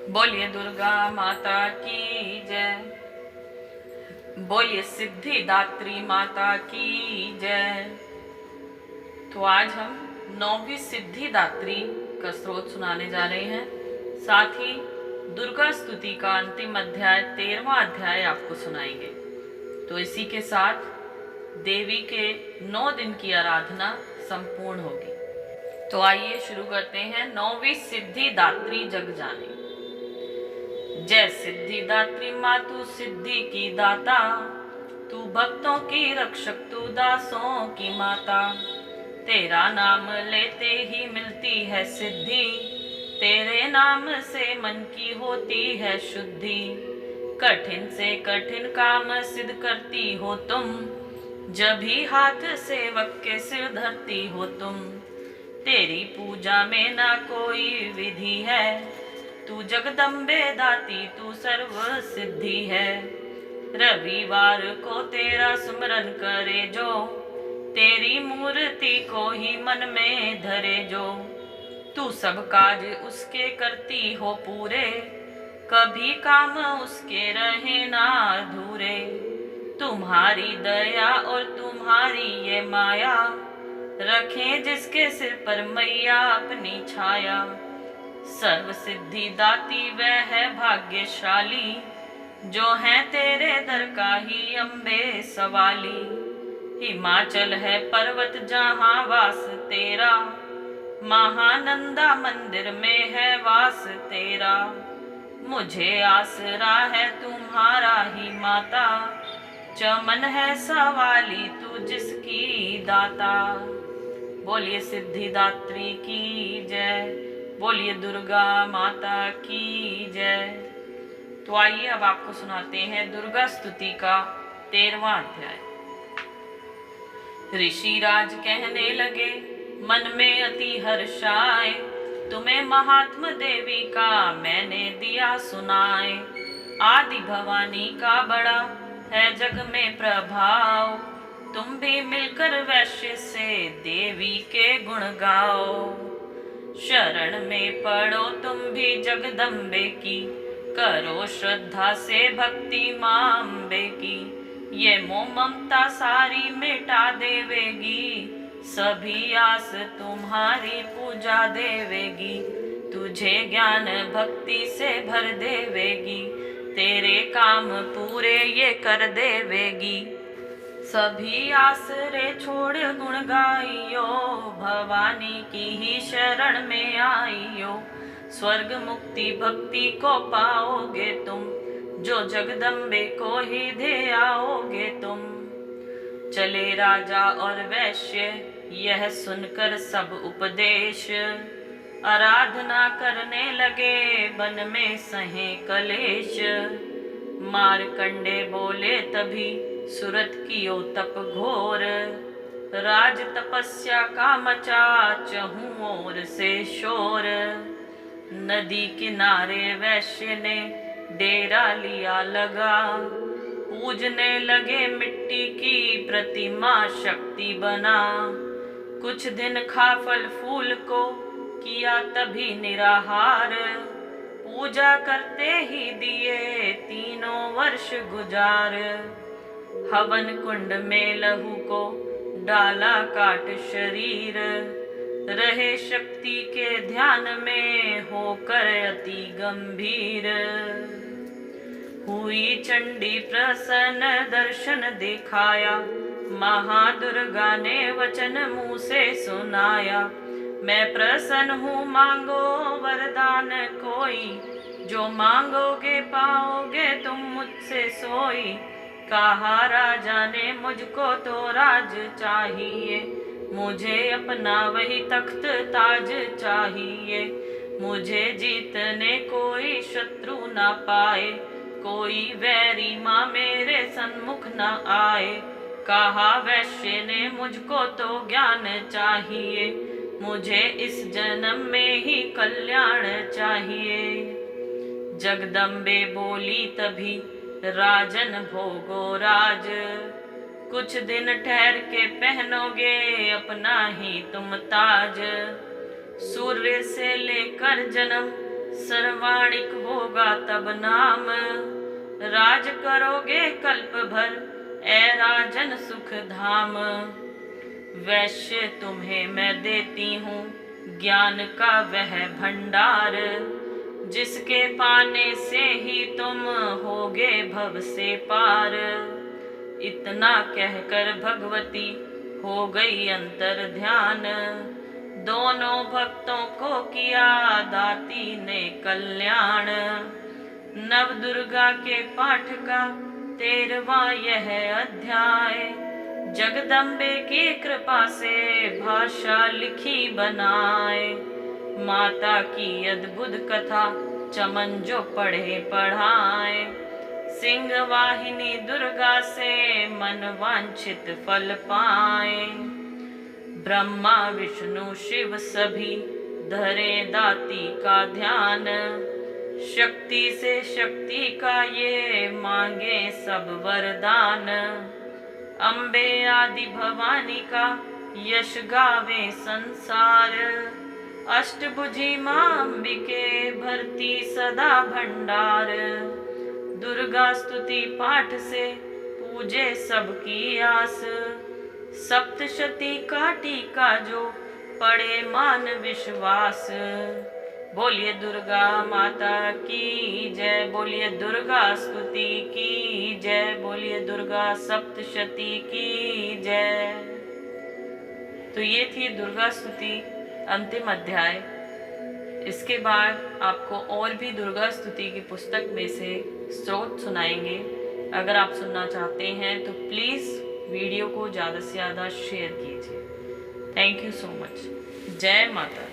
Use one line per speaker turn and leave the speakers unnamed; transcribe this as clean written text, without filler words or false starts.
बोलिए दुर्गा माता की जय। बोलिए सिद्धिदात्री माता की जय। तो आज हम 9वीं सिद्धिदात्री का स्रोत सुनाने जा रहे हैं। साथ ही दुर्गा स्तुति का अंतिम अध्याय 13वां अध्याय आपको सुनाएंगे। तो इसी के साथ देवी के 9 दिन की आराधना संपूर्ण होगी। तो आइए शुरू करते हैं। 9वीं सिद्धिदात्री जग जाने। जय सिद्धिदात्री मातु सिद्धि की दाता, तू भक्तों की रक्षक तू दासों की माता। तेरा नाम लेते ही मिलती है सिद्धि, तेरे नाम से मन की होती है शुद्धि। कठिन से कठिन काम सिद्ध करती हो तुम, जब भी हाथ सेवक के सिर धरती हो तुम। तेरी पूजा में ना कोई विधि है, तू जगदम्बे दाती तू सर्व सिद्धि है। रविवार को तेरा सुमरन करे जो, तेरी मूर्ति को ही मन में धरे जो। तू सब काज उसके करती हो पूरे, कभी काम उसके रहे ना अधूरे। तुम्हारी दया और तुम्हारी ये माया, रखें जिसके सिर पर मैया अपनी छाया। सर्व सिद्धि दाती वह है भाग्यशाली, जो है तेरे दर का ही अम्बे सवाली। हिमाचल है पर्वत जहाँ वास तेरा, महानंदा मंदिर में है वास तेरा। मुझे आसरा है तुम्हारा ही माता, चमन है सवाली तू जिसकी दाता। बोलिए सिद्धिदात्री की जय। बोलिए दुर्गा माता की जय। तो आइए अब आपको सुनाते हैं दुर्गा स्तुति का 13वां अध्याय। ऋषिराज कहने लगे मन में अति हर्षाए, तुम्हें महात्म देवी का मैंने दिया सुनाए। आदि भवानी का बड़ा है जग में प्रभाव, तुम भी मिलकर वैश्य से देवी के गुण गाओ। शरण में पड़ो तुम भी जगदम्बे की, करो श्रद्धा से भक्ति मां अम्बे की। ये मोह ममता सारी मिटा देवेगी, सभी आस तुम्हारी पूजा देवेगी। तुझे ज्ञान भक्ति से भर देवेगी, तेरे काम पूरे ये कर देवेगी। सभी आसरे छोड़ गुण गाइयो, भवानी की ही शरण में आइयो। स्वर्ग मुक्ति भक्ति को पाओगे तुम, जो जगदम्बे को ही दे आओगे तुम। चले राजा और वैश्य यह सुनकर सब उपदेश, आराधना करने लगे वन में सहे कलेश। मारकंडे बोले तभी सुरत कियो तप घोर, राज तपस्या का मचा चहु ओर से शोर। नदी किनारे वैश्य ने डेरा लिया लगा, पूजने लगे मिट्टी की प्रतिमा शक्ति बना। कुछ दिन खा फल फूल को किया तभी निराहार, पूजा करते ही दिए 3 वर्ष गुजार। हवन कुंड में लहू को डाला काट शरीर, रहे शक्ति के ध्यान में होकर अति गंभीर। हुई चंडी प्रसन्न दर्शन दिखाया, महादुर्गा ने वचन मुँह से सुनाया। मैं प्रसन्न हूँ मांगो वरदान कोई, जो मांगोगे पाओगे तुम मुझसे सोई। कहा राजा ने मुझको तो राज चाहिए, मुझे अपना वही तख्त ताज चाहिए। मुझे जीतने कोई शत्रु ना पाए, कोई वैरी माँ मेरे सन्मुख न आए। कहा वैश्य ने मुझको तो ज्ञान चाहिए, मुझे इस जन्म में ही कल्याण चाहिए। जगदम्बे बोली तभी राजन भोगो राज, कुछ दिन ठहर के पहनोगे अपना ही तुम ताज। सूर्य से लेकर जन्म सर्वाणिक होगा तब नाम, राज करोगे कल्प भर ऐ राजन सुख धाम। वैश्य तुम्हें मैं देती हूँ ज्ञान का वह भंडार, जिसके पाने से ही तुम होगे भव से पार। इतना कहकर भगवती हो गई अंतर ध्यान, दोनों भक्तों को किया दाती ने कल्याण। नव दुर्गा के पाठ का 13वां यह अध्याय, जगदम्बे की कृपा से भाषा लिखी बनाए। माता की अद्भुत कथा चमन जो पढ़े पढ़ाए, सिंह वाहिनी दुर्गा से मन वांछित फल पाए। ब्रह्मा विष्णु शिव सभी धरे दाती का ध्यान, शक्ति से शक्ति का ये मांगे सब वरदान। अम्बे आदि भवानी का यश गावे संसार, अष्टभुजी मां अंबिके भरती सदा भंडार। दुर्गा स्तुति पाठ से पूजे सबकी आस, सप्तशती का टीका जो पड़े मान विश्वास। बोलिए दुर्गा माता की जय, बोलिए दुर्गा स्तुति की जय, बोलिए दुर्गा सप्तशती की जय। तो ये थी दुर्गा स्तुति अंतिम अध्याय। इसके बाद आपको और भी दुर्गा स्तुति की पुस्तक में से स्रोत सुनाएंगे। अगर आप सुनना चाहते हैं तो प्लीज़ वीडियो को ज़्यादा से ज़्यादा शेयर कीजिए। Thank you so much. जय माता।